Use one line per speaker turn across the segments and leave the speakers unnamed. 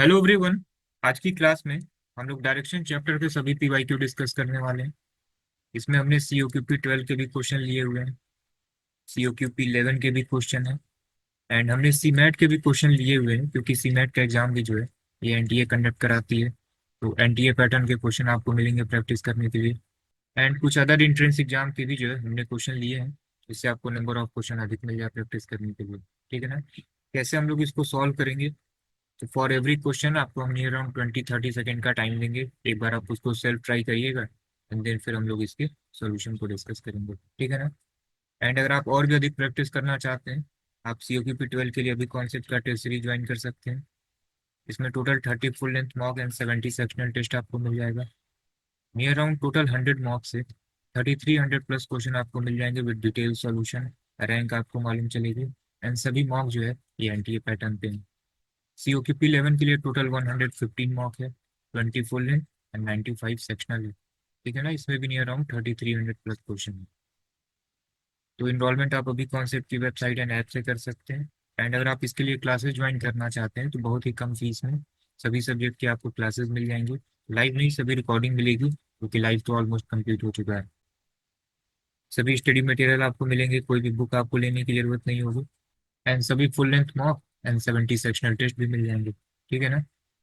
Hello everyone. आज की class में हम लोग डायरेक्शन चैप्टर के सभी पीवाईक्यू डिस्कस करने वाले हैं। इसमें हमने सीओक्यूपी 12 के भी क्वेश्चन लिए हुए हैं, सीओक्यूपी 11 के भी क्वेश्चन हैं, एंड हमने सीमैट के भी क्वेश्चन लिए हुए हैं क्योंकि सीमैट का एग्जाम भी जो है ये एनटीए कंडक्ट कराती है। तो एनटीए पैटर्न के क्वेश्चन आपको मिलेंगे प्रैक्टिस करने के लिए। एंड कुछ अदर इंट्रेंस एग्जाम के भी जो है हमने क्वेश्चन लिए हैं, जिससे आपको नंबर ऑफ क्वेश्चन अधिक मिल जाए प्रैक्टिस करने के लिए। ठीक है ना? कैसे हम लोग इसको सॉल्व करेंगे? तो फॉर एवरी क्वेश्चन आपको हम नियर अराउंड 20-30 सेकेंड का टाइम देंगे। एक बार आप उसको सेल्फ ट्राई करिएगा एंड देन फिर हम लोग इसके सॉल्यूशन को डिस्कस करेंगे। ठीक है ना? एंड अगर आप और भी अधिक प्रैक्टिस करना चाहते हैं, आप सीओक्यूपी 12 के लिए अभी कॉन्सेप्ट का टेस्ट सीरीज ज्वाइन कर सकते हैं। इसमें total 30 full length mock and 70 sectional test आपको मिल जाएगा। नियर अराउंड टोटल 100 मॉक से 3300 प्लस क्वेश्चन आपको मिल जाएंगे विद डिटेल सॉल्यूशन। रैंक आपको मालूम चलेगी। एंड सभी मॉक जो है ये एनटीए पैटर्न पे हैं। सीओक्यूपी 11 के लिए टोटल 115 मॉक है, 20 फुल है एंड 95 सेक्शनल है। ठीक है ना? इसमें भी नियर अराउंड 3300 प्लस क्वेश्चन है। तो इनरोलमेंट आप अभी कॉन्सेप्ट की वेबसाइट एंड ऐप से कर सकते हैं। एंड अगर आप इसके लिए क्लासेस ज्वाइन करना चाहते हैं तो बहुत ही कम फीस में सभी सब्जेक्ट की आपको क्लासेस मिल जाएंगी। लाइव नहीं, सभी रिकॉर्डिंग मिलेगी क्योंकि लाइव तो ऑलमोस्ट कंप्लीट हो चुका है। सभी स्टडी मटेरियल आपको मिलेंगे, कोई भी बुक आपको लेने की जरूरत नहीं होगी। एंड सभी full length mock and 70 sectional test भी मिल जाएंगे। ठीक है ना?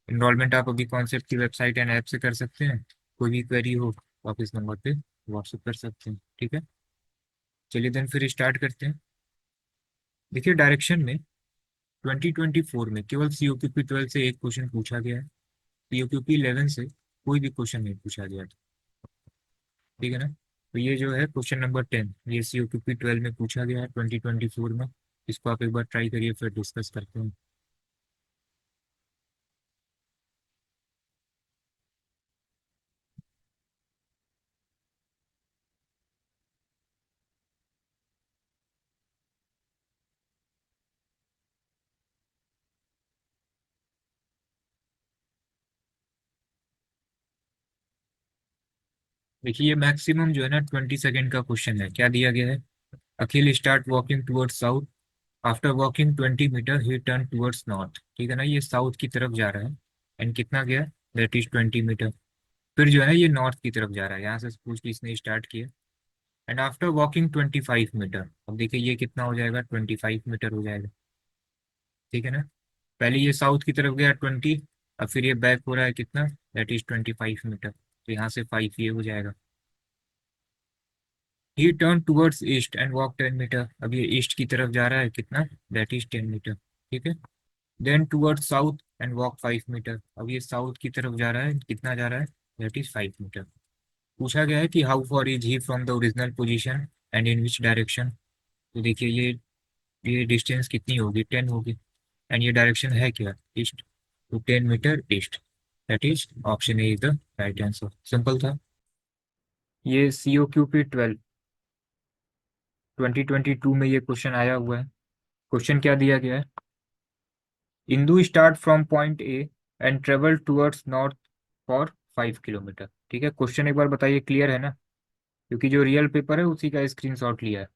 इनरोलमेंट आप अभी कॉन्सेप्ट की वेबसाइट एंड ऐप से कर सकते हैं। कोई भी क्वेरी हो तो आप इस नंबर पे व्हाट्सएप कर सकते हैं। ठीक है? चलिए देन फिर स्टार्ट करते हैं। देखिए, डायरेक्शन में 2024 में केवल सीओक्यूपी 12 से एक क्वेश्चन पूछा गया है। सीओक्यूपी 11 से कोई भी क्वेश्चन नहीं पूछा गया था। ठीक है ना? तो ये जो है क्वेश्चन नंबर 10, ये सीओक्यूपी 12 में पूछा गया है 2024 में। इसको आप एक बार ट्राई करिए, फिर डिस्कस करते हैं। देखिए, ये मैक्सिमम जो है ना 20 सेकेंड का क्वेश्चन है। क्या दिया गया है? Akhil start walking towards south. After walking 20 metre he turn towards north. ठीक है ना? ये साउथ की तरफ जा रहा है एंड कितना गया? That is 20 metre. फिर जो है ना ये नॉर्थ की तरफ जा रहा है, यहाँ से पूछ के इसने स्टार्ट किया। एंड आफ्टर वॉकिंग 25 मीटर, अब देखिए ये कितना हो जाएगा? 25 मीटर हो जाएगा। ठीक है ना? पहले ये साउथ की तरफ गया 20, अब फिर ये बैक हो रहा है कितना? That is 25 metre. तो यहाँ से 5 ये हो जाएगा। He turn towards east and walk 10 metre. अब ये ईस्ट की तरफ जा रहा है कितना? That is 10 metre. ठीक है? Then towards south and walk 5 metre. अब ये साउथ की तरफ जा रहा है, कितना जा रहा है? That is 5 metre. पूछा गया है कि how far is he from the original position and in which direction. तो देखिए ये डिस्टेंस कितनी होगी? 10 होगी। एंड ये डायरेक्शन है क्या? ईस्ट। तो 10 metre east. That is option A is the right answer. Simple था। ये सीओक्यूपी 12 2022 में ये क्वेश्चन आया हुआ है। क्वेश्चन क्या दिया गया है? Indu start from point A and travel towards north for 5 kilometre. ठीक है? क्वेश्चन एक बार बताइए, क्लियर है ना? क्योंकि जो रियल पेपर है उसी का स्क्रीनशॉट लिया है।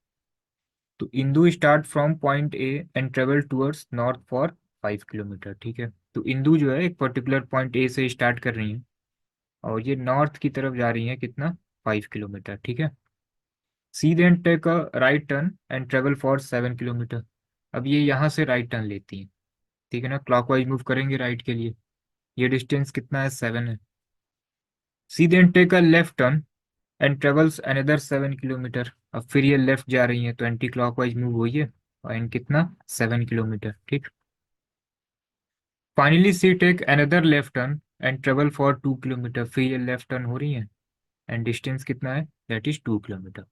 तो Indu start from point A and travel towards north for 5 kilometre. ठीक है? तो इंदू जो है एक पर्टिकुलर पॉइंट ए से स्टार्ट कर रही है और ये नॉर्थ की तरफ जा रही है कितना? 5 किलोमीटर। ठीक है? She then take a right turn and travel for 7 kilometre. अब ये यहाँ से राइट टर्न लेती है। ठीक है ना? क्लॉकवाइज मूव करेंगे राइट के लिए। ये डिस्टेंस कितना है? 7 है। She then take a left turn and travels another 7 kilometre. अब फिर ये लेफ्ट जा रही है तो एंटी क्लॉकवाइज मूव हुई है और एंड कितना? 7 किलोमीटर। ठीक? Finally C take another left turn and travel for 2 kilometre. फिर ये लेफ्ट टर्न हो रही है एंड डिस्टेंस कितना है? That is 2 kilometre.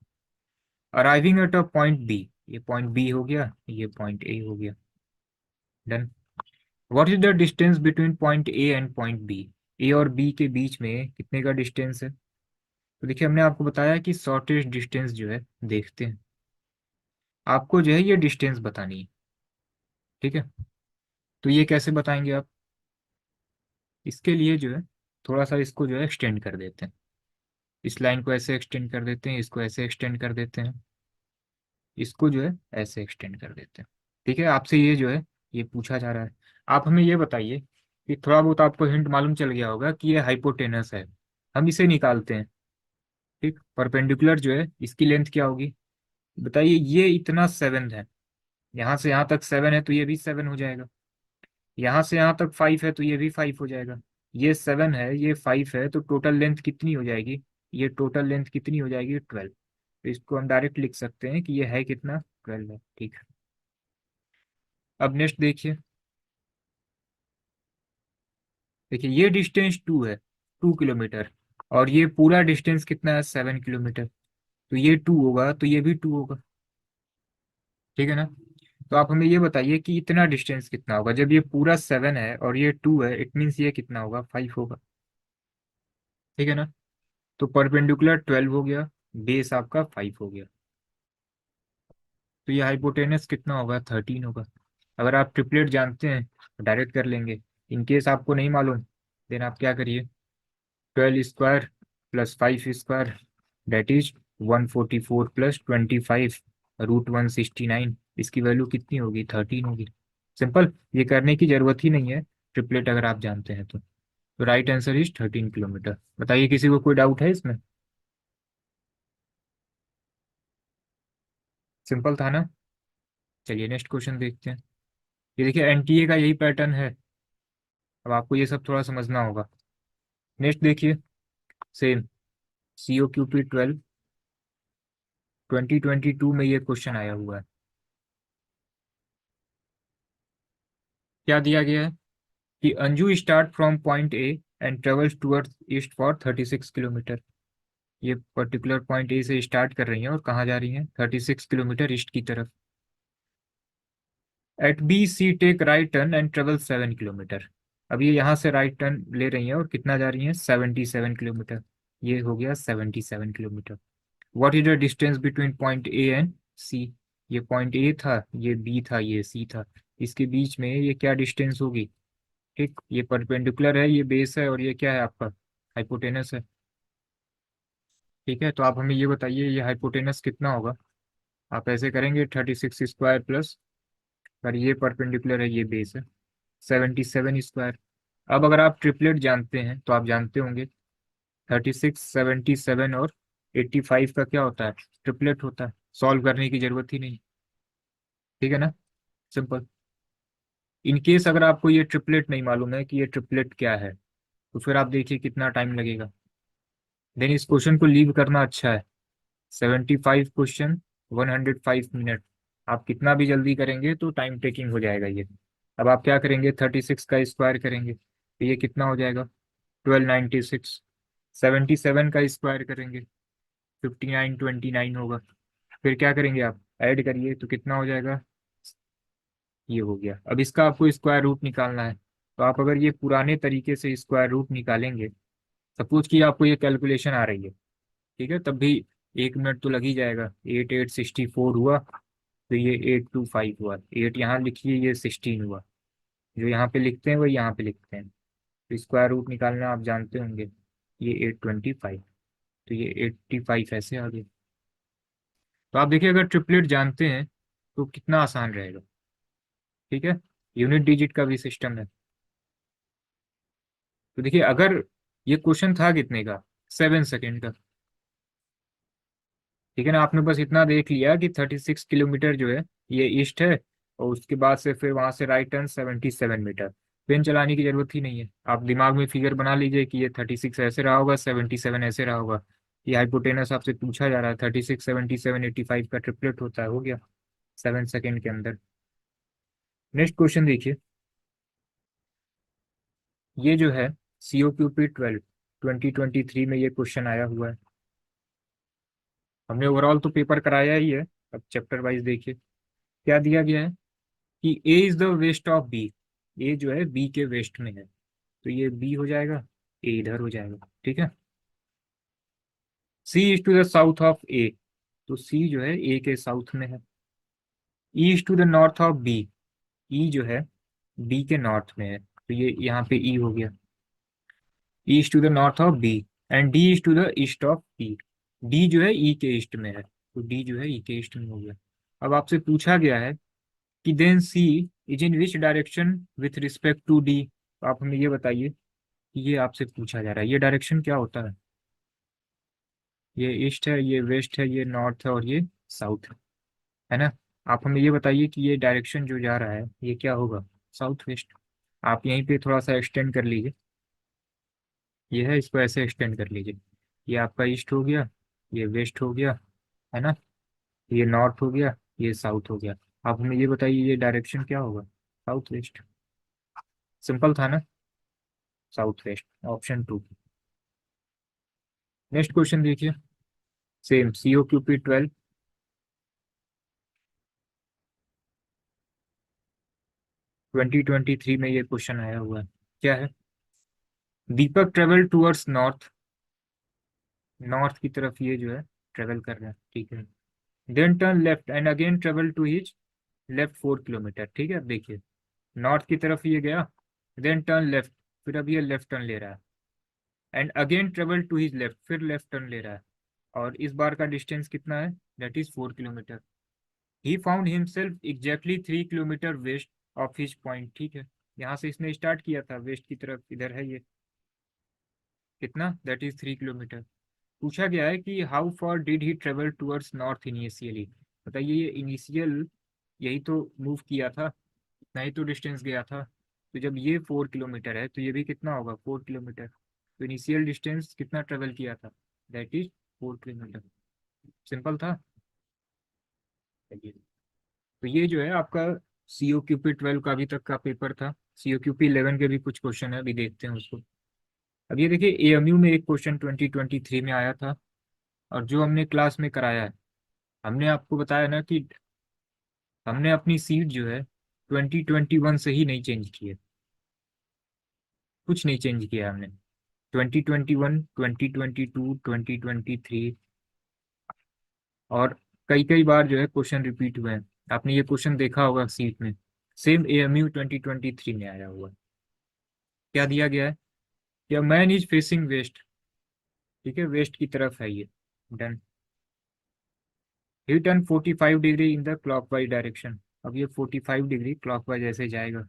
Arriving at a point B, ये पॉइंट बी हो गया, ये पॉइंट ए हो गया। Done. What is the distance between point A and point B? A और बी के बीच में कितने का डिस्टेंस है? तो देखिए, हमने आपको बताया कि शॉर्टेस्ट डिस्टेंस जो है देखते हैं। आपको जो है ये डिस्टेंस बतानी है। ठीक है? तो ये कैसे बताएंगे आप? इसके लिए जो है थोड़ा सा इसको जो है एक्सटेंड कर देते हैं। इस लाइन को ऐसे एक्सटेंड कर देते हैं, इसको ऐसे एक्सटेंड कर देते हैं, इसको जो है ऐसे एक्सटेंड कर देते हैं। ठीक है? आपसे ये जो है ये पूछा जा रहा है। आप हमें ये बताइए कि थोड़ा बहुत आपको हिंट मालूम चल गया होगा कि ये हाइपोटेनस है। हम इसे निकालते हैं। ठीक, परपेंडिकुलर जो है इसकी लेंथ क्या होगी बताइए। ये इतना 7 है, यहाँ से यहाँ तक 7 है तो ये भी 7 हो जाएगा। यहाँ से यहाँ तक 5 है तो ये भी 5 हो जाएगा। ये 7 है, ये 5 है, तो टोटल लेंथ कितनी हो जाएगी? ये टोटल लेंथ कितनी हो जाएगी? 12। तो इसको हम डायरेक्ट लिख सकते हैं कि ये है कितना? 12 है। ठीक है, अब नेक्स्ट देखिए। देखिए ये डिस्टेंस 2 है, 2 किलोमीटर। और ये पूरा डिस्टेंस कितना है? 7 किलोमीटर। तो ये 2 होगा तो ये भी 2 होगा। ठीक है ना? तो आप हमें ये बताइए कि इतना डिस्टेंस कितना होगा जब ये पूरा 7 है और ये 2 है, इट मीन्स ये कितना होगा? 5 होगा। ठीक है ना? तो परपेंडिकुलर 12 हो गया, बेस आपका 5 हो गया। तो ये हाइपोटेनस कितना होगा? 13 होगा। अगर आप ट्रिपलेट जानते हैं तो डायरेक्ट कर लेंगे। इन केस आपको नहीं मालूम, देन आप क्या करिए, 12 square plus 5 square, that is 144 plus 25 √169। इसकी वैल्यू कितनी होगी? 13 होगी। सिंपल, ये करने की जरूरत ही नहीं है ट्रिपलेट अगर आप जानते हैं तो राइट आंसर इज 13 किलोमीटर। बताइए किसी को कोई डाउट है इसमें? सिंपल था ना? चलिए नेक्स्ट क्वेश्चन देखते हैं। ये देखिए एनटीए का यही पैटर्न है। अब आपको ये सब थोड़ा समझना होगा। नेक्स्ट देखिए, सेम COQP 12 2022 में ये क्वेश्चन आया हुआ है। क्या दिया गया है कि Anju start from point A and travels towards east for 36 kilometre. ये पर्टिकुलर पॉइंट ए से स्टार्ट कर रही हैं और कहाँ जा रही हैं? 36 किलोमीटर ईस्ट की तरफ। At B C take right turn and travel 7 kilometre. अब ये यहाँ से राइट टर्न ले रही हैं और कितना जा रही हैं? 77 किलोमीटर। ये हो गया 77 kilometre. What is the distance between point A and C? ये पॉइंट ए था, ये बी था, ये सी था। इसके बीच में ये क्या डिस्टेंस होगी? ठीक, ये परपेंडिकुलर है, ये बेस है, और ये क्या है आपका? हाइपोटेनस है। ठीक है, तो आप हमें ये बताइए ये हाइपोटेनस कितना होगा? आप ऐसे करेंगे 36 स्क्वायर प्लस, पर ये परपेंडिकुलर है, ये बेस है, 77 स्क्वायर। अब अगर आप ट्रिपलेट जानते हैं तो आप जानते होंगे 36, 77 और 85 का क्या होता है? ट्रिपलेट होता है। सॉल्व करने की जरूरत ही नहीं। ठीक है ना? सिंपल। इन केस अगर आपको ये ट्रिपलेट नहीं मालूम है कि ये ट्रिपलेट क्या है, तो फिर आप देखिए कितना टाइम लगेगा। देन इस क्वेश्चन को लीव करना अच्छा है। 75 क्वेश्चन, 105 मिनट। आप कितना भी जल्दी करेंगे तो टाइम टेकिंग हो जाएगा ये। अब आप क्या करेंगे? 36 का स्क्वायर करेंगे तो ये कितना हो जाएगा? 1296। 77 का स्क्वायर करेंगे, 5929 होगा। फिर क्या करेंगे आप? ऐड करिए तो कितना हो जाएगा? ये हो गया। अब इसका आपको स्क्वायर रूट निकालना है। तो आप अगर ये पुराने तरीके से स्क्वायर रूट निकालेंगे, सपोज कि आपको ये कैलकुलेशन आ रही है, ठीक है, तब भी 1 मिनट तो लग ही जाएगा। 8864 हुआ, तो ये 825 हुआ। 8 यहाँ लिखिए, ये 16 हुआ। जो यहाँ पे लिखते हैं वही यहाँ पे लिखते हैं। तो स्क्वायर रूट निकालना आप जानते होंगे, ये 825। तो ये 85 ऐसे आ गए। तो आप देखिए अगर ट्रिपलेट जानते हैं तो कितना आसान रहेगा। ठीक है, यूनिट डिजिट का भी सिस्टम है। तो देखिए अगर ये क्वेश्चन था कितने का? 7 सेकेंड का। ठीक है ना? आपने बस इतना देख लिया कि 36 किलोमीटर जो है ये ईस्ट है, और उसके बाद से फिर वहां से राइट टर्न 77 मीटर। पेन चलाने की जरूरत ही नहीं है, आप दिमाग में फिगर बना लीजिए कि ये 36 ऐसे रहा होगा, 77 ऐसे रहा होगा। ये हाइपोटेनस आपसे पूछा जा रहा है, 36, 77, 85 का ट्रिपलेट होता है। हो गया 7 सेकेंड के अंदर। नेक्स्ट क्वेश्चन देखिए। ये जो है COQP 12 2023 में ये क्वेश्चन आया हुआ है। हमने ओवरऑल तो पेपर कराया ही है, अब चैप्टर वाइज देखिए। क्या दिया गया है कि A is the west of B. A जो है बी के वेस्ट में है, तो ये बी हो जाएगा, ए इधर हो जाएगा। ठीक है। C is to the south of A, तो सी जो है ए के साउथ में है। E is to the north of B, E जो है बी के नॉर्थ में है, तो ये यहाँ पे ई हो गया। E is to the north of B and D is to the east of E. D जो है ई के ईस्ट में है, तो डी जो है ई के ईस्ट में हो गया। अब आपसे पूछा गया है कि then C is in which direction with respect to D. तो आप हमें ये बताइए कि ये आपसे पूछा जा रहा है, ये डायरेक्शन क्या होता है? ये ईस्ट है, ये वेस्ट है, ये नॉर्थ है और ये साउथ है ना? आप हमें ये बताइए कि ये डायरेक्शन जो जा रहा है ये क्या होगा? South west. आप यहीं पे थोड़ा सा एक्सटेंड कर लीजिए, ये है, इसको ऐसे एक्सटेंड कर लीजिए। ये आपका ईस्ट हो गया, ये वेस्ट हो गया, है ना? ये नॉर्थ हो गया, ये साउथ हो गया। आप हमें ये बताइए ये डायरेक्शन क्या होगा? South west. सिंपल था ना? South west, option 2। Next question देखिए, सेम COQP 12, 2023 में ये क्वेश्चन आया हुआ है। क्या है? दीपक ट्रेवल टूवर्ड्स नॉर्थ, नॉर्थ की तरफ ये जो है ट्रेवल कर रहा है, ठीक है। Then turn left and again travel to his left 4 kilometre, ठीक है। अब देखिए, नॉर्थ की तरफ ये गया, देन टर्न लेफ्ट, फिर अब ये लेफ्ट टर्न ले रहा है, and again travel to his left, फिर लेफ्ट टर्न ले रहा है, और इस बार का डिस्टेंस कितना है? That is 4 kilometre. He found himself exactly 3 kilometre west of his point, ठीक है। यहाँ से इसने स्टार्ट किया था वेस्ट की तरफ, इधर है ये, कितना? That is 3 kilometre. पूछा गया है कि how for did he travel towards north initially. बताइए, ये इनिशियल यही तो मूव किया था, नहीं तो डिस्टेंस गया था। तो जब ये 4 किलोमीटर है तो ये भी कितना होगा? 4 किलोमीटर। तो इनिशियल डिस्टेंस कितना ट्रेवल किया था? That is 4 kilometre. सिंपल था। चलिए, तो ये जो है आपका COQP 12 का अभी तक का पेपर था। COQP 11 के भी कुछ क्वेश्चन है, अभी देखते हैं उसको। अब ये देखिए, AMU में एक क्वेश्चन 2023 में आया था, और जो हमने क्लास में कराया है, हमने आपको बताया ना कि हमने अपनी सीट जो है 2021 से ही नहीं चेंज की है, कुछ नहीं चेंज किया हमने। 2021, 2022, 2023, और कई कई बार जो है क्वेश्चन रिपीट हुए हैं। आपने ये क्वेश्चन देखा होगा सीट में, सेम AMU 2023 में आया हुआ है। क्या दिया गया है? क्या मैन इज फेसिंग वेस्ट, ठीक है, वेस्ट की तरफ है ये। Done. He turn 45 degree in the clockwise direction. अब ये 45 डिग्री क्लॉकवाइज ऐसे जाएगा,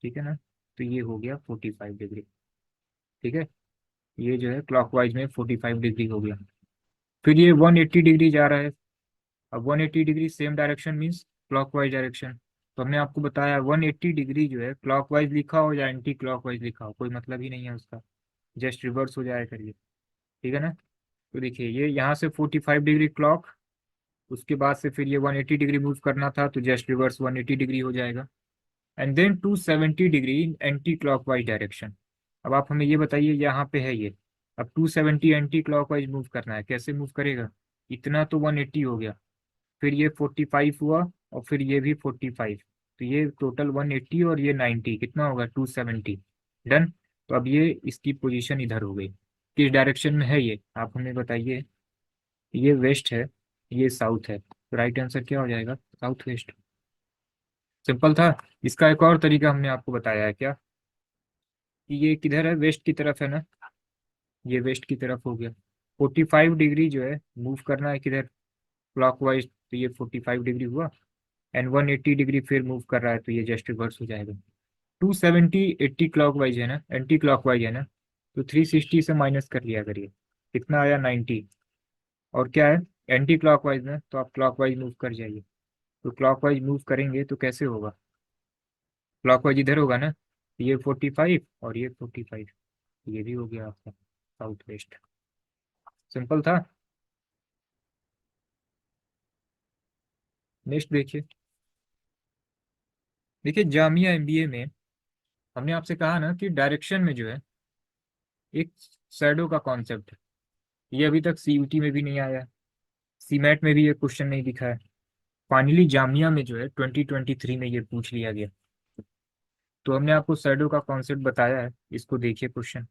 ठीक है ना? तो ये हो गया 45 डिग्री, ठीक है। ये जो है क्लॉकवाइज में 45 डिग्री हो गया। फिर ये 180 डिग्री जा रहा है। अब 180 degree same direction means clockwise direction. तो हमने आपको बताया 180 डिग्री जो है क्लॉकवाइज लिखा हो या एंटी क्लॉकवाइज लिखा हो, कोई मतलब ही नहीं है उसका, जस्ट रिवर्स हो जाया करिए, ठीक है ना? तो देखिए, ये यहाँ से 45 डिग्री क्लॉक, उसके बाद से फिर ये 180 डिग्री मूव करना था, तो जस्ट रिवर्स 180 डिग्री हो जाएगा, and then 270 degree in anti clockwise direction. अब आप हमें ये बताइए, यहाँ पे है ये, अब 270 एंटी क्लॉकवाइज मूव करना है, कैसे मूव करेगा? इतना तो 180 हो गया, फिर ये 45 हुआ, और फिर ये भी 45, तो ये टोटल 180 और ये 90, कितना होगा? 270। डन। तो अब ये इसकी पोजीशन इधर हो गई। किस डायरेक्शन में है ये, आप हमें बताइए। ये वेस्ट है, ये साउथ है, तो राइट आंसर क्या हो जाएगा? South west. सिंपल था। इसका एक और तरीका हमने आपको बताया है, क्या? कि ये किधर है? वेस्ट की तरफ है ना? ये वेस्ट की तरफ हो गया। 45 डिग्री जो है मूव करना है किधर? क्लॉकवाइज, तो ये 45 डिग्री हुआ, एंड 180 डिग्री फिर मूव कर रहा है, तो ये जस्ट रिवर्स हो जाएगा। 270 80 क्लॉकवाइज है ना, एंटी क्लॉकवाइज है ना, तो 360 से माइनस कर लिया करिए, कितना आया? 90। और क्या है? एंटी क्लॉकवाइज में, तो आप क्लॉकवाइज मूव कर जाइए। तो क्लॉकवाइज मूव करेंगे तो कैसे होगा? क्लॉकवाइज इधर होगा ना, ये 45 और ये 45, ये भी हो गया आपका साउथ वेस्ट। सिंपल था। नेक्स्ट देखिए, देखिए जामिया MBA में हमने आपसे कहा ना कि डायरेक्शन में जो है एक शैडो का कॉन्सेप्ट है। ये अभी तक CUT में भी नहीं आया, CMAT में भी ये क्वेश्चन नहीं दिखा है। फाइनली जामिया में जो है 2023 में ये पूछ लिया गया। तो हमने आपको शैडो का कॉन्सेप्ट बताया है, इसको देखिए क्वेश्चन।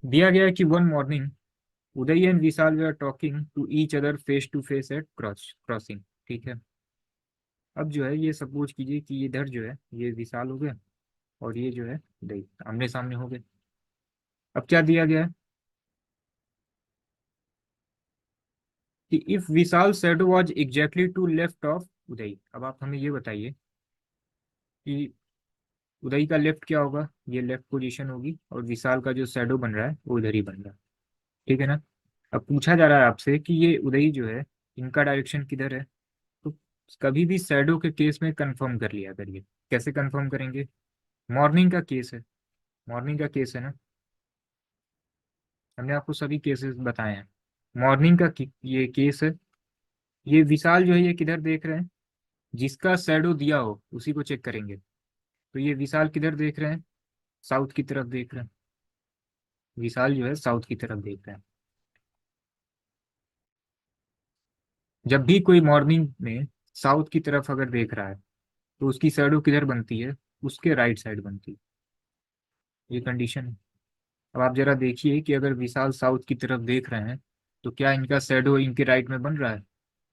दिया गया है कि one morning Uday and Vishal we are talking to each other face to face at crossing, ठीक है। अब जो है ये सपोज कीजिए कि इधर जो है ये विशाल हो गया, और ये जो है उदय, आमने सामने हो गए। अब क्या दिया गया है कि if Vishal shadow was exactly to left of Uday. अब आप हमें ये बताइए कि उदय का लेफ्ट क्या होगा, ये लेफ्ट पोजीशन होगी, और विशाल का जो शैडो बन रहा है वो उधर ही बन रहा है। ठीक है ना। अब पूछा जा रहा है आपसे कि ये उदय जो है इनका डायरेक्शन किधर है, तो कभी भी शैडो के केस में कंफर्म कर लिया करिए। कैसे कंफर्म करेंगे, मॉर्निंग का केस है, मॉर्निंग का केस है ना, हमने आपको सभी केसेस बताए हैं। मॉर्निंग का ये केस है, ये विशाल जो है ये किधर देख रहे हैं, जिसका शैडो दिया हो उसी को चेक करेंगे। तो ये विशाल किधर देख रहे हैं, साउथ की तरफ देख रहे हैं, विशाल जो है साउथ की तरफ देख रहे हैं। जब भी कोई मॉर्निंग में साउथ की तरफ अगर देख रहा है तो उसकी शैडो किधर बनती है, उसके राइट साइड बनती है। ये कंडीशन है। अब आप जरा देखिए कि अगर विशाल साउथ की तरफ देख रहे हैं तो क्या इनका शैडो इनके राइट में बन रहा है,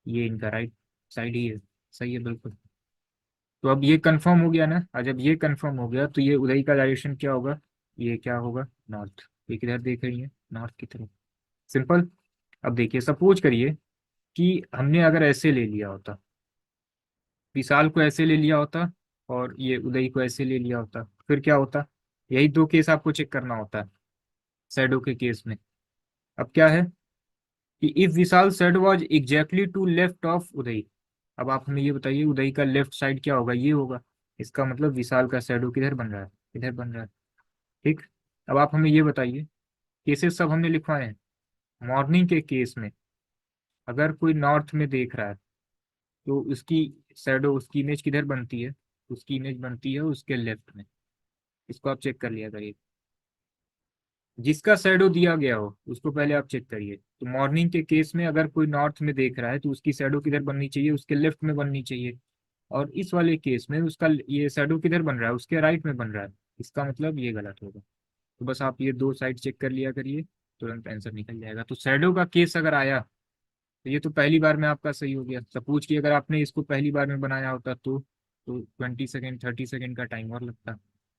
ये इनका राइट साइड ही है। सही है बिल्कुल। तो अब ये कंफर्म हो गया ना, और जब ये कंफर्म हो गया तो ये उदय का डायरेक्शन क्या होगा, ये क्या होगा, नॉर्थ। ये किधर देख रही है, नॉर्थ की तरफ। सिंपल। अब देखिए सपोज करिए कि हमने अगर ऐसे ले लिया होता, विशाल को ऐसे ले लिया होता और ये उदय को ऐसे ले लिया होता, फिर क्या होता। यही दो केस आपको चेक करना होता है शैडो के केस में। अब क्या है कि if Vishal said was exactly to left of Uday, अब आप हमें ये बताइए उदय का लेफ्ट साइड क्या होगा, ये होगा। इसका मतलब विशाल का शैडो किधर बन रहा है, इधर बन रहा है। ठीक। अब आप हमें ये बताइए, केसेस सब हमने लिखवाए हैं। मॉर्निंग के केस में अगर कोई नॉर्थ में देख रहा है तो उसकी शैडो, उसकी इमेज किधर बनती है, उसकी इमेज बनती है उसके लेफ्ट में। इसको आप चेक कर लिया करिए। जिसका शैडो दिया गया हो उसको पहले आप चेक करिए। तो मॉर्निंग के केस में अगर कोई नॉर्थ में देख रहा है तो उसकी शैडो किधर बननी चाहिए, उसके लेफ्ट में बननी चाहिए। और इस वाले केस में उसका ये शैडो किधर बन रहा है, उसके राइट में बन रहा है। इसका मतलब ये गलत होगा। तो बस आप ये दो साइड चेक कर लिया करिए, तुरंत आंसर निकल जाएगा। तो शैडो का केस अगर आया तो ये तो पहली बार में आपका सही हो गया। सपोज कि अगर आपने इसको पहली बार में बनाया होता तो 20 सेकेंड 30 सेकेंड का टाइम और लगता।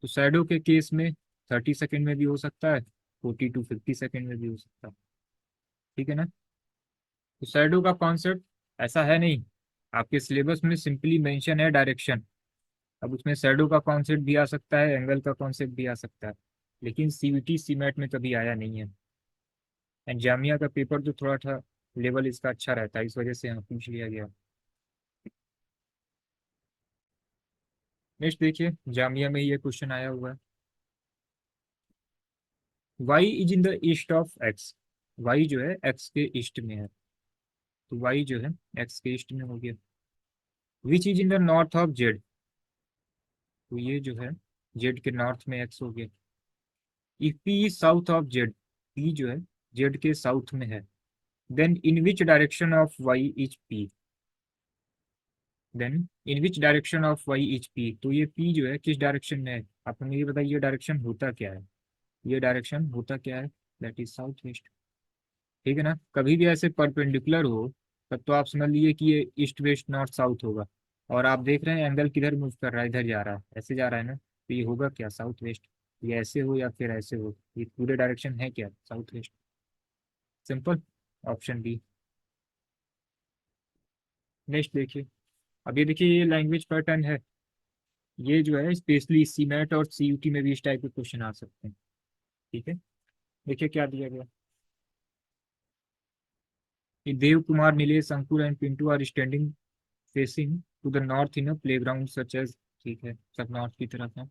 तो शैडो के केस में 30 सेकेंड में भी हो सकता है, 40 to 50 सेकेंड में भी हो सकता है। ठीक है ना। तो शैडो का कॉन्सेप्ट ऐसा है नहीं, आपके सिलेबस में सिंपली मेंशन है डायरेक्शन। अब उसमें शैडो का कॉन्सेप्ट भी आ सकता है, एंगल का कॉन्सेप्ट भी आ सकता है, लेकिन सीवीटी सीमेट में कभी आया नहीं है। एंड जामिया का पेपर तो थोड़ा था, लेवल इसका अच्छा रहता है, इस वजह से यहाँ पूछ लिया गया। नेक्स्ट देखिए, जामिया में ये क्वेश्चन आया हुआ है, Y is in the east of X. Y जो है एक्स के ईस्ट में है, तो वाई जो है एक्स के ईस्ट में हो गया। Which is in the north of Z, तो ये जो है जेड के नॉर्थ में एक्स हो गया। If P is south of Z, P जो है जेड के साउथ में है, then in which direction of Y is P, then in which direction of Y is P, तो ये पी जो है किस डायरेक्शन में है। आप हमें ये बताइए डायरेक्शन होता क्या है, ये डायरेक्शन होता क्या है, दैट इज साउथ वेस्ट। ठीक है ना। कभी भी ऐसे परपेंडिकुलर हो तब तो आप समझ लीजिए कि ये ईस्ट वेस्ट नॉर्थ साउथ होगा। और आप देख रहे हैं एंगल किधर मूव कर रहा है, इधर जा रहा है, ऐसे जा रहा है ना, तो ये होगा क्या, साउथ वेस्ट। ये ऐसे हो या फिर ऐसे हो, ये पूरे डायरेक्शन है क्या, south west. Simple, option B. Next देखिए, अब ये देखिए ये लैंग्वेज पैटर्न है, ये जो है स्पेशली सीमेट और सीयूटी में भी इस टाइप के क्वेश्चन आ सकते हैं। ठीक है। देखिए क्या दिया गया कि Dev Kumar, Nilesh, Ankur and Pintu are standing facing to the north in a playground such as, ठीक है सब नॉर्थ की तरफ है।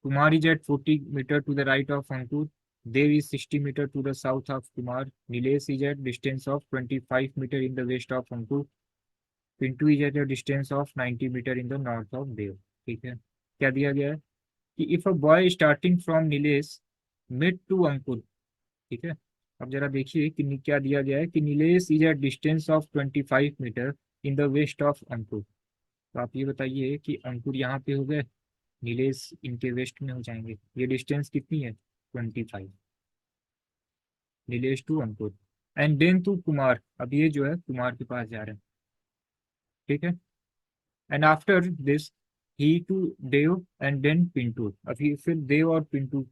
Kumar is at 40 metre to the right of Ankur, Dev is 60 metre to the south of Kumar, Nilesh is at distance of 25 metre in the west of Ankur, Pintu is at a distance of 90 metre in the north of Dev. ठीक है। क्या दिया गया है कि if a boy starting from Nilesh met to Ankur. ठीक है। अब जरा देखिए कि क्या दिया गया है कि Nilesh is at distance of 25 metre in the west of Ankur. तो आप ये बताइए कि अंकुर यहाँ पे हो गए, नीलेश इनके वेस्ट में हो जाएंगे। ये डिस्टेंस कितनी है, 25, Nilesh to Ankur. And then to Kumar, अब ये जो है कुमार के पास जा रहे हैं। ठीक है। And after this he to Dev and then Pintu, अभी फिर देव और पिंटू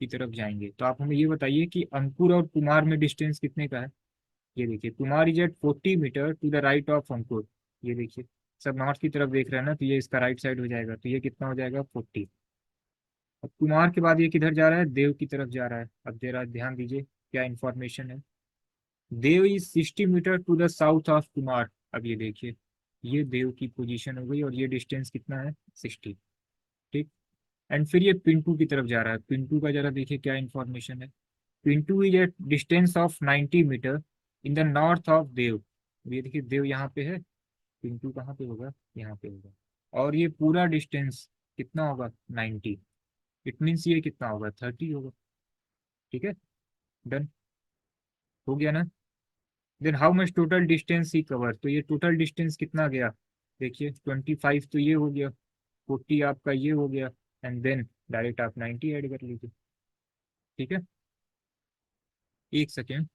की तरफ जाएंगे। तो आप हमें ये बताइए कि अंकुर और कुमार में डिस्टेंस कितने का है। ये देखिए Kumar is at 40 metre to the right of Ankur, ये देखिए सब नॉर्थ की तरफ देख रहे हैं ना, तो ये इसका राइट साइड हो जाएगा, तो ये कितना हो जाएगा 40। अब कुमार के बाद ये किधर जा रहा है, देव की तरफ जा रहा है। अब जरा ध्यान दीजिए क्या इंफॉर्मेशन है। Dev is 60 metre to the south of Kumar. अब ये देखिए, ये देव की पोजीशन हो गई और ये डिस्टेंस कितना है, 60। ठीक। एंड फिर ये पिंटू की तरफ जा रहा है। पिंटू का जरा देखिए क्या इंफॉर्मेशन है। Pintu is at distance of 90 metre in the north of Dev. ये देखिए देव यहाँ पे है, पिंटू कहाँ पे होगा, यहाँ पे होगा। और ये पूरा डिस्टेंस कितना होगा, 90। इट मीन्स ये कितना होगा, 30 होगा। ठीक है, डन हो गया ना। Then how much total distance he cover, तो ये टोटल डिस्टेंस कितना गया, देखिए 25 तो ये हो गया, 40 आपका ये हो गया, एंड देन डायरेक्ट आप 90 ऐड कर लीजिए। ठीक है, एक सेकेंड,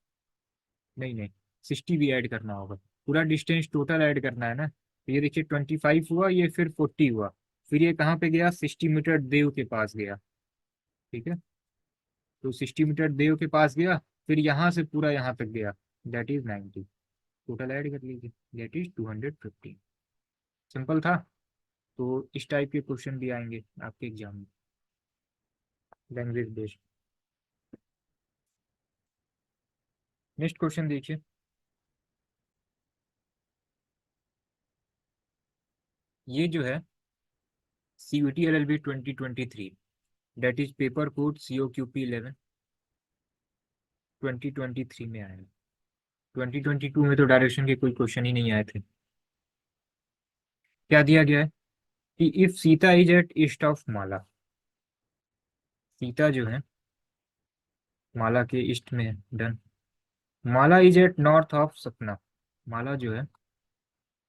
नहीं नहीं, 60 भी ऐड करना होगा, पूरा डिस्टेंस टोटल ऐड करना है ना। तो ये देखिए 25 हुआ, ये फिर 40 हुआ, फिर ये कहाँ पे गया, 60 मीटर देव के पास गया। ठीक है, तो 60 मीटर देव के पास गया, फिर यहाँ से पूरा यहाँ तक गया, दैट इज 90। टोटल ऐड कर लीजिए, दैट इज 250। सिंपल था। तो इस टाइप के क्वेश्चन भी आएंगे आपके एग्जाम में, लैंग्वेज बेस्ड। नेक्स्ट क्वेश्चन देखिए। ये जो है CUT LLB 2023, that is paper code COQP 11, 2023 में आया है। 2022 में तो डायरेक्शन के कोई क्वेश्चन ही नहीं आए थे। क्या दिया गया है कि if Sita is at east of Mala, Sita जो है माला के ईस्ट में है, done. Mala is at north of Sapna, Mala जो है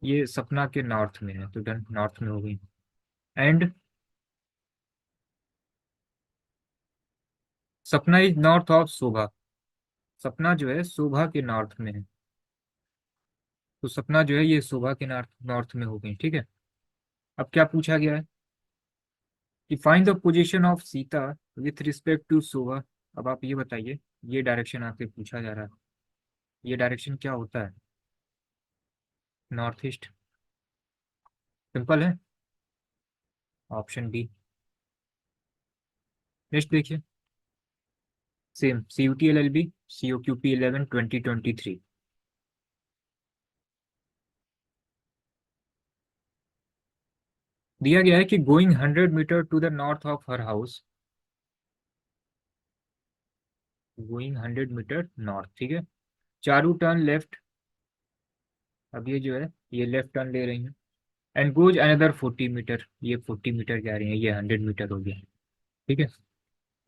ये सपना के नॉर्थ में है, तो डन, नॉर्थ में हो गई। एंड सपना इज नॉर्थ ऑफ शोभा, सपना जो है शोभा के नॉर्थ में है, तो सपना जो है ये शोभा के नॉर्थ नॉर्थ में हो गई। ठीक है, अब क्या पूछा गया है कि find the position of Sita with respect to Shobha. अब आप ये बताइए, ये डायरेक्शन आपसे पूछा जा रहा है, ये डायरेक्शन क्या होता है, नॉर्थ ईस्ट। सिंपल है, ऑप्शन बी। नेक्स्ट देखिए, सेम CUT LLB COQP 11 2023। दिया गया है कि going 100 metre to the north of her house, going 100 metre north, ठीक है, चारू टर्न लेफ्ट। अब ये जो है ये लेफ्ट टर्न ले रही है, एंड गोज अनदर 40 मीटर, ये 40 मीटर जा रही है, ये 100 मीटर हो गया। ठीक है,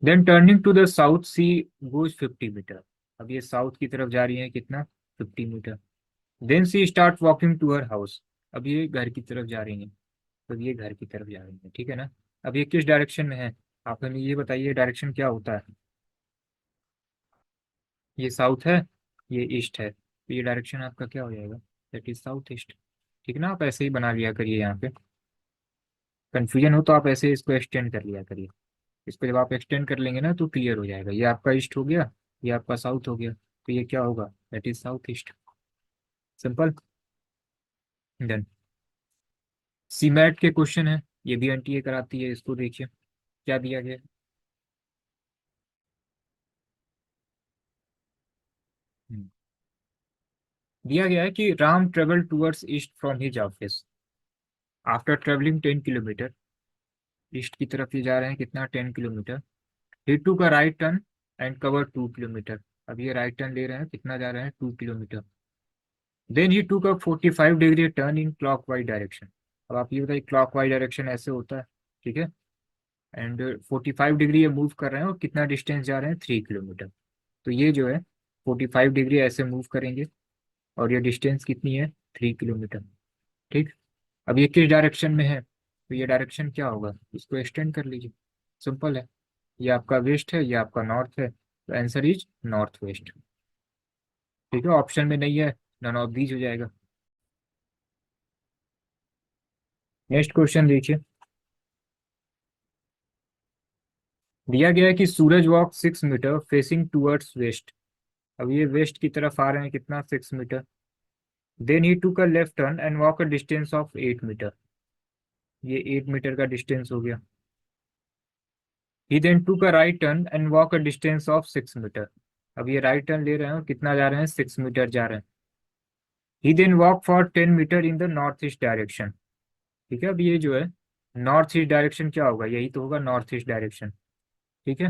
then turning to the south she goes 50 metre. अब ये साउथ की तरफ जा रही है, कितना, 50 metre. Then she start walking to her house, अब ये घर की तरफ जा रही है, तो ये घर की तरफ जा रही है। ठीक है ना, अब ये किस डायरेक्शन में है, आप हमें ये बताइए डायरेक्शन क्या होता है। ये साउथ है, ये ईस्ट है, तो ये डायरेक्शन आपका क्या हो जाएगा, दैट इज साउथ ईस्ट। ठीक है ना, आप ऐसे ही बना लिया करिए, यहाँ पे कंफ्यूजन हो तो आप ऐसे इसको एक्सटेंड कर लिया करिए। इसको जब आप एक्सटेंड कर लेंगे ना तो क्लियर हो जाएगा, ये आपका ईस्ट हो गया, ये आपका साउथ हो गया, तो ये क्या होगा, that is south east. Simple, done. CMAT के क्वेश्चन है, ये भी NTA कराती है, इसको देखिए क्या दिया गया है। हम्म, दिया गया है कि Ram travel towards east from his office after travelling 10 kilometre, east की तरफ ये जा रहे हैं, कितना, 10 किलोमीटर। ही टू का right turn and cover 2 kilometre, अब ये राइट टर्न ले रहे हैं, कितना जा रहे हैं, 2 किलोमीटर। देन ही टू का 45 degree turn in clock wise direction. अब आप ये बताइए, क्लॉक वाइज डायरेक्शन ऐसे होता है, ठीक है, एंड 45 डिग्री ये मूव कर रहे हैं और कितना डिस्टेंस जा रहे हैं, 3 किलोमीटर। तो ये जो है 45 डिग्री ऐसे मूव करेंगे और ये डिस्टेंस कितनी है, 3 किलोमीटर। ठीक, अब ये किस डायरेक्शन में है, तो ये डायरेक्शन क्या होगा, इसको एक्सटेंड कर लीजिए, सिंपल है। ये आपका वेस्ट है, ये आपका नॉर्थ है, तो आंसर इज नॉर्थ वेस्ट। ठीक है, ऑप्शन में नहीं है, नन ऑफ दीज हो जाएगा। नेक्स्ट क्वेश्चन देखिए। दिया गया है कि Suraj walk 6 metre facing towards west. अब ये वेस्ट की तरफ आ रहे हैं, कितना, 6 metre. Then he took a left turn and walk a distance of 8 metre, ये 8 मीटर का डिस्टेंस हो गया। He then took a right turn and walk a distance of 6 metre. अब ये राइट टर्न ले रहे हैं, कितना जा रहे हैं, 6 मीटर जा रहे हैं। He then walk for 10 metre in the north east direction. ठीक है, अब ये जो है नॉर्थ ईस्ट डायरेक्शन क्या होगा, यही तो होगा नॉर्थ ईस्ट डायरेक्शन। ठीक है,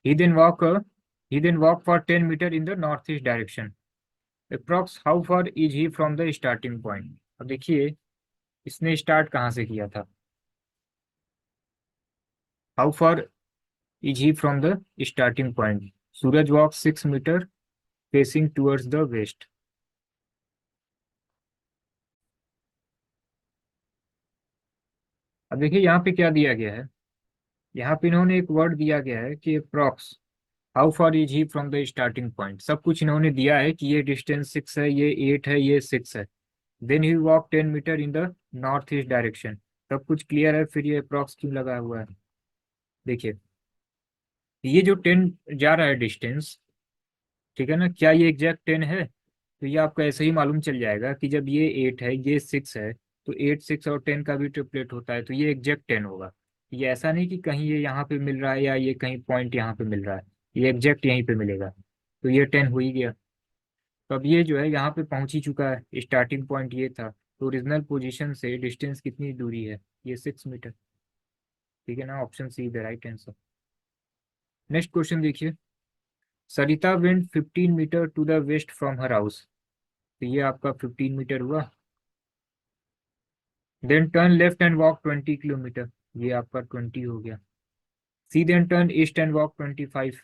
he then walk he then walk for 10 meter in the northeast direction. Approx how far is he from the starting point? अब देखिए इसने स्टार्ट कहाँ से किया था, how far is he from the starting point? Suraj walk 6 metre facing towards the west. अब देखिए यहाँ पे क्या दिया गया है, यहाँ पे इन्होंने एक वर्ड दिया गया है कि approx how far is he from the starting point. सब कुछ इन्होंने दिया है कि ये डिस्टेंस 6 है, ये 8 है, ये 6 है। Then he walk 10 metre in the north east direction. सब कुछ क्लियर है, फिर ये अप्रॉक्स क्यों लगा हुआ है। देखिए ये जो 10 जा रहा है डिस्टेंस, ठीक है ना, क्या ये एग्जैक्ट 10 है? तो ये आपको ऐसे ही मालूम चल जाएगा कि जब ये 8 है, ये 6 है, तो 8, 6 और 10 का भी ट्रिपलेट होता है, तो ये एग्जैक्ट 10 होगा। ये ऐसा नहीं कि कहीं ये यहाँ पे मिल रहा है या ये कहीं पॉइंट यहाँ पे मिल रहा है, ये एग्जैक्ट यहीं पे मिलेगा। तो ये 10 हो ही गया। तो अब ये जो है यहाँ पे पहुंच ही चुका है, स्टार्टिंग पॉइंट ये था, तो ओरिजिनल पोजीशन से डिस्टेंस कितनी दूरी है, ये 6 मीटर। ठीक है ना, option C the right answer. Next question देखिए, Sarita went 15 metre to the west from her house. तो ये आपका 15 मीटर हुआ। Then turn left and walk 20 kilometre, ये आपका 20 हो गया। She then turn east and walk 25,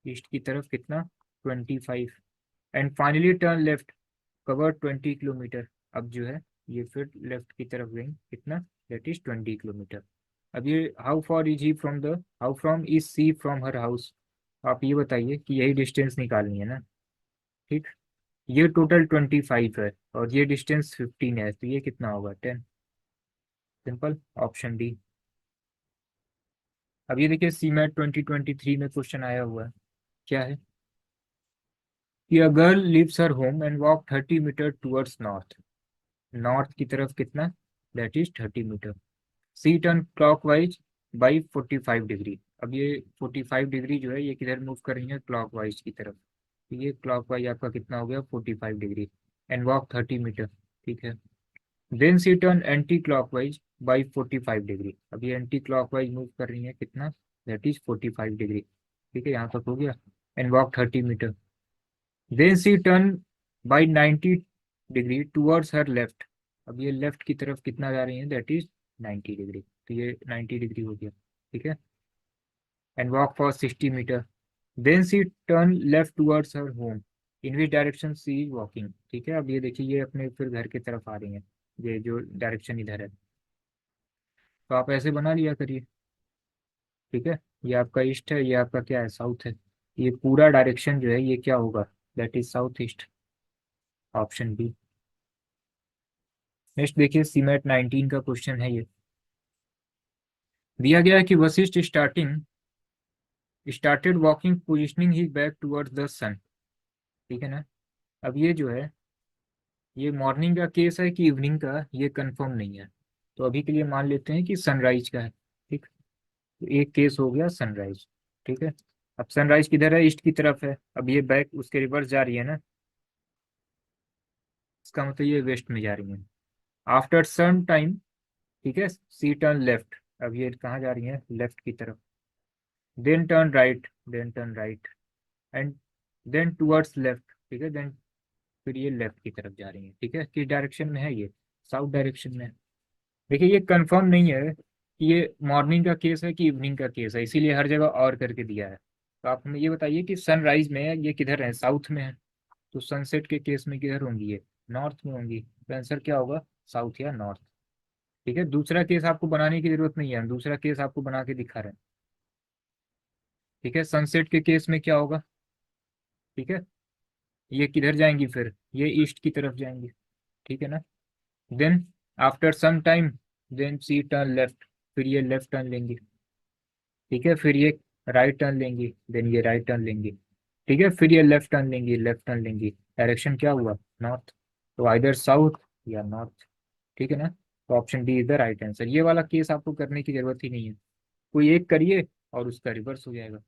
east की तरफ कितना, 25। And finally turn left cover 20 kilometre. अब जो है ये फिर लेफ्ट की तरफ गई, कितना, दैट इज 20 किलोमीटर। अब ये how far is he from the, how from is she from her house. आप ये बताइए कि यही डिस्टेंस निकालनी है ना। ठीक, ये टोटल 25 है और ये डिस्टेंस 15 है, तो ये कितना होगा, 10। Simple, option D. अब ये देखिए सी मैट 2023 में क्वेश्चन आया हुआ है, क्या है कि a girl leaves her home and walk 30 metre towards north. North की तरफ कितना, that is 30 metre. She turn clockwise by 45 degree. अब ये 45 डिग्री जो है ये किधर मूव कर रही है, क्लॉकवाइज की तरफ। तो ये क्लॉकवाइज आपका कितना हो गया, 45 डिग्री, एंड वॉक 30 मीटर। ठीक है, then she turn anti clockwise by 45 degree. अब ये एंटी क्लॉकवाइज मूव कर रही है, कितना, दैट इज 45 डिग्री। ठीक है, यहाँ तक हो गया, and walk 30 metre. Then she turn by 90 degree towards her left. अब ये लेफ्ट की तरफ कितना जा रही है, दैट इज 90 डिग्री। तो ये 90 डिग्री हो गया। ठीक है, and walk for 60 metre. Then she turn left towards her home, in which direction she is walking. ठीक है, अब ये देखिए ये अपने फिर घर की तरफ आ रही है, ये जो डायरेक्शन इधर है। तो आप ऐसे बना लिया करिए। ठीक है, ये आपका ईस्ट है, ये आपका क्या है, साउथ है। ये पूरा डायरेक्शन जो है ये क्या होगा, that is south east, option B. Next देखिए सीमेट 19 का क्वेश्चन है ये। दिया गया है कि Vashishtha started walking positioning he back towards the sun. ठीक है ना, अब ये जो है ये मॉर्निंग का केस है कि इवनिंग का, ये कंफर्म नहीं है। तो अभी के लिए मान लेते हैं कि सनराइज का है। ठीक, तो एक केस हो गया सनराइज। ठीक है, अब सनराइज किधर है, ईस्ट की तरफ है, अब ये बैक उसके रिवर्स जा रही है ना, इसका मतलब ये वेस्ट में जा रही है। आफ्टर सन टाइम, ठीक है, सी टर्न लेफ्ट। अब ये कहाँ जा रही है, लेफ्ट की तरफ। Then turn right, then turn right, and then towards left. ठीक है, देन फिर ये लेफ्ट की तरफ जा रही है। ठीक है, किस डायरेक्शन में है, ये साउथ डायरेक्शन में है। देखिए ये कंफर्म नहीं है कि ये मॉर्निंग का केस है कि इवनिंग का केस है, इसीलिए हर जगह और करके दिया है। तो आप हमें ये बताइए कि सनराइज में है, ये किधर है, साउथ में है। तो सनसेट के केस में किधर होंगी, ये नॉर्थ में होंगी। तो आंसर क्या होगा, साउथ या नॉर्थ। ठीक है, दूसरा केस आपको बनाने की जरूरत नहीं है, हम दूसरा केस आपको बना के दिखा रहे हैं। ठीक है, सनसेट के केस में क्या होगा, ठीक है, ये किधर जाएंगी, फिर ये ईस्ट की तरफ जाएंगी। ठीक है ना, then after some time, then she turn left, फिर ये लेफ्ट टर्न लेंगी। ठीक है, फिर ये राइट टर्न लेंगी, देन ये राइट टर्न लेंगी। ठीक है, फिर ये लेफ्ट टर्न लेंगी, लेफ्ट टर्न लेंगी। डायरेक्शन क्या हुआ, नॉर्थ। तो आइदर साउथ या नॉर्थ। ठीक है ना, तो option D is the right answer. ये वाला केस आपको करने की जरूरत ही नहीं है, कोई एक करिए, और उसका रिवर्स हो जाएगा।